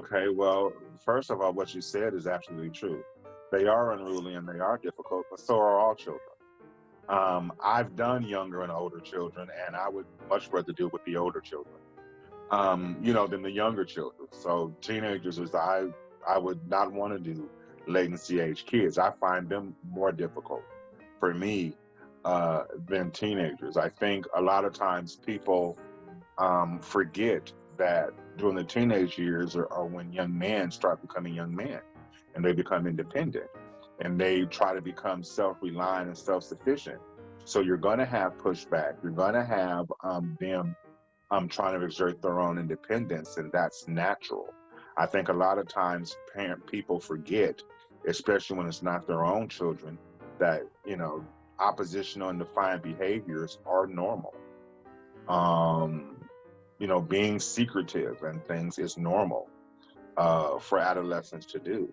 Okay, well, first of all, what you said is absolutely true. They are unruly and they are difficult, but so are all children. I've done younger and older children, and I would much rather deal with the older children, than the younger children. So teenagers is I would not want to do latency age kids. I find them more difficult for me than teenagers. I think a lot of times people forget that during the teenage years are when young men start becoming young men and they become independent and they try to become self-reliant and self-sufficient. So you're going to have pushback. You're going to have them trying to exert their own independence, and that's natural. I think a lot of times parent people forget, especially when it's not their own children, that oppositional and defiant behaviors are normal. um, being secretive and things is normal for adolescents to do.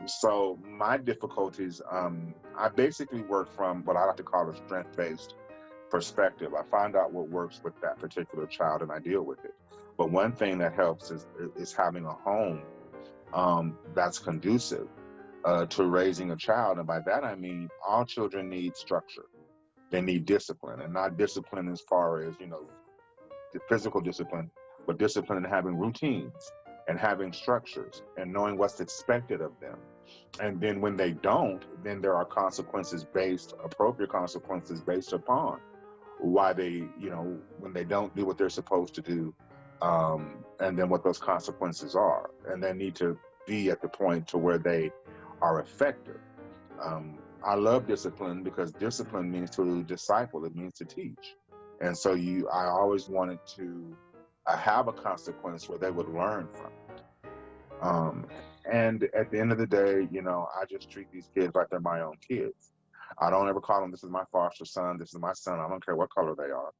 So my difficulties, I basically work from what I like to call a strength-based perspective. I find out what works with that particular child and I deal with it. But one thing that helps is having a home that's conducive to raising a child, and by that I mean all children need structure. They need discipline, and not discipline as far as the physical discipline, but discipline in having routines and having structures and knowing what's expected of them. And then when they don't, then there are appropriate consequences based upon why when they don't do what they're supposed to do, and then what those consequences are. And they need to be at the point to where they are effective. I love discipline because discipline means to disciple, it means to teach. And so I always wanted to have a consequence where they would learn from it. And at the end of the day, I just treat these kids like they're my own kids. I don't ever call them, this is my foster son, this is my son. I don't care what color they are.